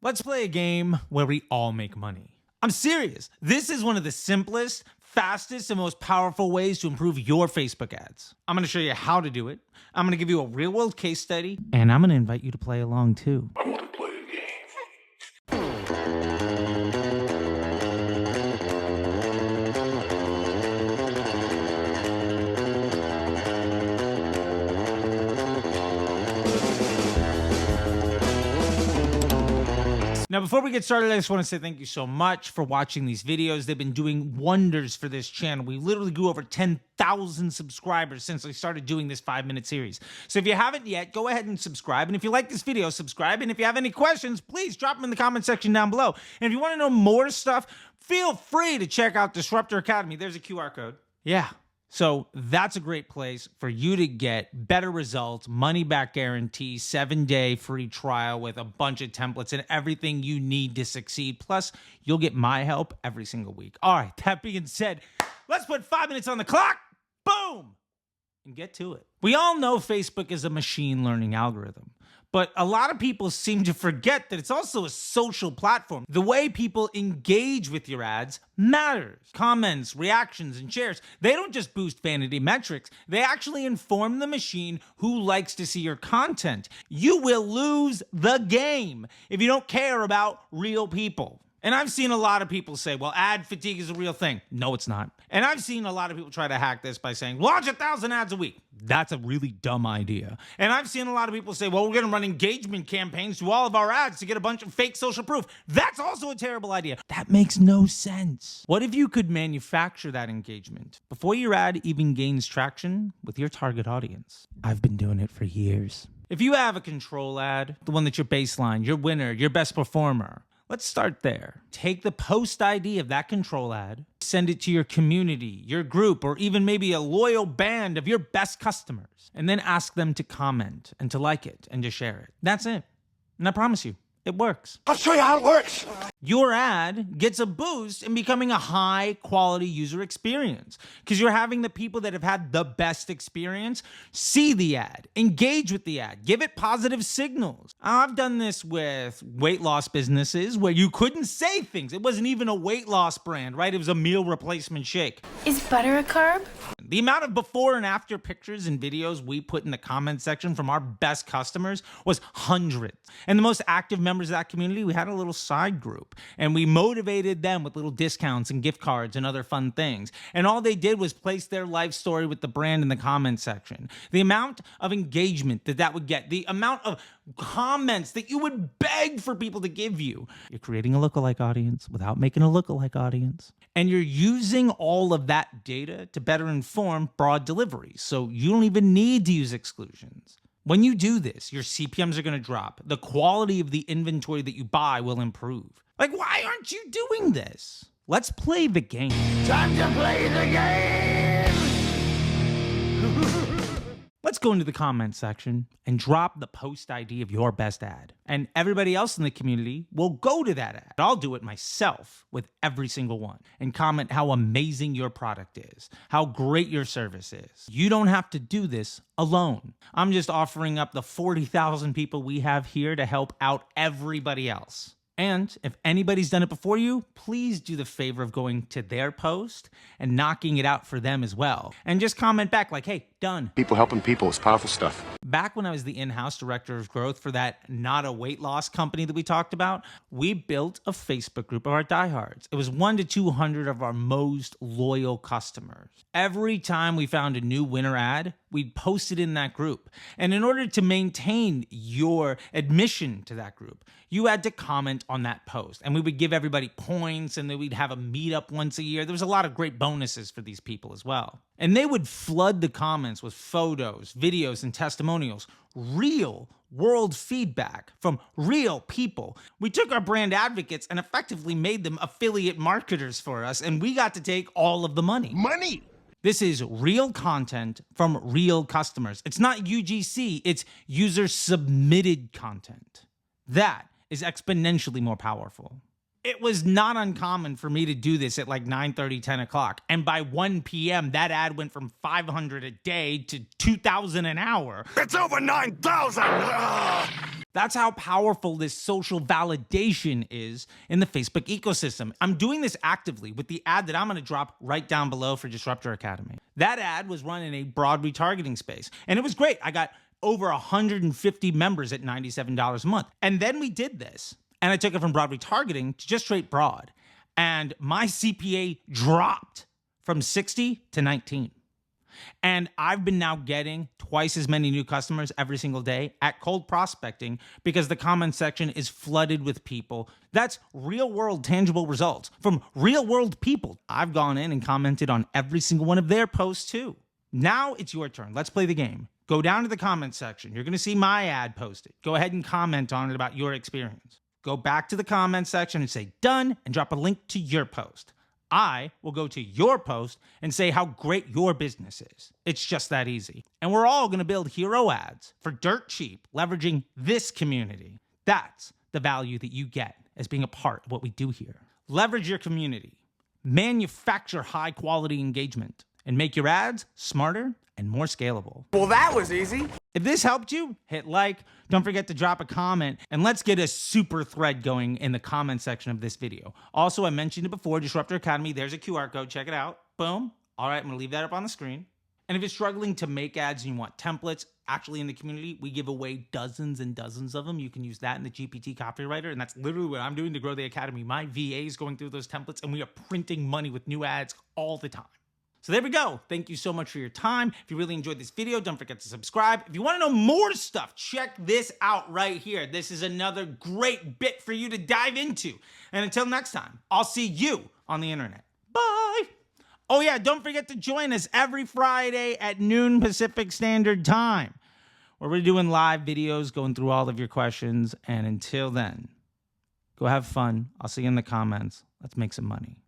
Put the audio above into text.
Let's play a game where we all make money. I'm serious. This is one of the simplest, fastest, and most powerful ways to improve your Facebook ads. I'm going to show you how to do it. I'm going to give you a real-world case study, and I'm going to invite you to play along too. I want to play a game. Now, before we get started, I just want to say thank you so much for watching these videos. They've been doing wonders for this channel. We literally grew over 10,000 subscribers since I started doing this 5-minute series. So if you haven't yet, go ahead and subscribe. And if you like this video, subscribe. And if you have any questions, please drop them in the comment section down below. And if you want to know more stuff, feel free to check out Disruptor Academy. There's a QR code. Yeah. So that's a great place for you to get better results, money back guarantee, 7-day free trial with a bunch of templates and everything you need to succeed. Plus, you'll get my help every single week. All right, that being said, let's put 5 minutes on the clock. Boom! And get to it. We all know Facebook is a machine learning algorithm. But a lot of people seem to forget that it's also a social platform. The way people engage with your ads matters. Comments, reactions, and shares, they don't just boost vanity metrics. They actually inform the machine who likes to see your content. You will lose the game if you don't care about real people. And I've seen a lot of people say, well, ad fatigue is a real thing. No, it's not. And I've seen a lot of people try to hack this by saying, launch 1,000 ads a week. That's a really dumb idea. And I've seen a lot of people say, well, we're going to run engagement campaigns to all of our ads to get a bunch of fake social proof. That's also a terrible idea. That makes no sense. What if you could manufacture that engagement before your ad even gains traction with your target audience? I've been doing it for years. If you have a control ad, the one that's your baseline, your winner, your best performer, let's start there. Take the post ID of that control ad, send it to your community, your group, or even maybe a loyal band of your best customers, and then ask them to comment and to like it and to share it. That's it. And I promise you, it works. I'll show you how it works. Your ad gets a boost in becoming a high quality user experience because you're having the people that have had the best experience see the ad, engage with the ad, give it positive signals. I've done this with weight loss businesses where you couldn't say things. It wasn't even a weight loss brand, right? It was a meal replacement shake. Is butter a carb? The amount of before and after pictures and videos we put in the comment section from our best customers was hundreds. And the most active members of that community, we had a little side group and we motivated them with little discounts and gift cards and other fun things. And all they did was place their life story with the brand in the comment section. The amount of engagement that would get, the amount of comments that you would beg for people to give you. You're creating a lookalike audience without making a lookalike audience. And you're using all of that data to better inform broad delivery. So you don't even need to use exclusions. When you do this, your CPMs are going to drop. The quality of the inventory that you buy will improve. Like, why aren't you doing this? Let's play the game. Time to play the game. Let's go into the comments section and drop the post ID of your best ad. And everybody else in the community will go to that ad. I'll do it myself with every single one and comment how amazing your product is, how great your service is. You don't have to do this alone. I'm just offering up the 40,000 people we have here to help out everybody else. And if anybody's done it before you, please do the favor of going to their post and knocking it out for them as well. And just comment back like, hey, done. People helping people is powerful stuff. Back when I was the in-house director of growth for that not a weight loss company that we talked about, we built a Facebook group of our diehards. It was 100 to 200 of our most loyal customers. Every time we found a new winner ad, we'd post it in that group. And in order to maintain your admission to that group, you had to comment on that post. And we would give everybody points and then we'd have a meetup once a year. There was a lot of great bonuses for these people as well. And they would flood the comments with photos, videos, and testimonials, real world feedback from real people. We took our brand advocates and effectively made them affiliate marketers for us, and we got to take all of the money. Money. This is real content from real customers. It's not UGC, it's user-submitted content. That is exponentially more powerful. It was not uncommon for me to do this at like 9:30, 10 o'clock. And by 1 p.m., that ad went from 500 a day to 2,000 an hour. It's over 9,000. That's how powerful this social validation is in the Facebook ecosystem. I'm doing this actively with the ad that I'm going to drop right down below for Disruptor Academy. That ad was run in a broad retargeting space, and it was great. I got over 150 members at $97 a month. And then we did this, and I took it from broad retargeting to just straight broad. And my CPA dropped from 60 to 19. And I've been now getting twice as many new customers every single day at cold prospecting because the comment section is flooded with people. That's real world tangible results from real world people. I've gone in and commented on every single one of their posts too. Now it's your turn. Let's play the game. Go down to the comment section. You're going to see my ad posted. Go ahead and comment on it about your experience. Go back to the comment section and say done and drop a link to your post. I will go to your post and say how great your business is. It's just that easy. And we're all going to build hero ads for dirt cheap, leveraging this community. That's the value that you get as being a part of what we do here. Leverage your community, manufacture high quality engagement, and make your ads smarter and more scalable. Well, that was easy. If this helped you, hit like, don't forget to drop a comment, and let's get a super thread going in the comment section of this video. Also, I mentioned it before, Disruptor Academy, there's a QR code, check it out. Boom. All right, I'm gonna leave that up on the screen. And if you're struggling to make ads and you want templates, actually in the community, we give away dozens and dozens of them. You can use that in the GPT copywriter, and that's literally what I'm doing to grow the academy. My VA is going through those templates, and we are printing money with new ads all the time. So there we go. Thank you so much for your time. If you really enjoyed this video, don't forget to subscribe. If you want to know more stuff, check this out right here. This is another great bit for you to dive into. And until next time, I'll see you on the internet. Bye. Oh yeah, don't forget to join us every Friday at noon Pacific Standard Time, where we're doing live videos, going through all of your questions. And until then, go have fun. I'll see you in the comments. Let's make some money.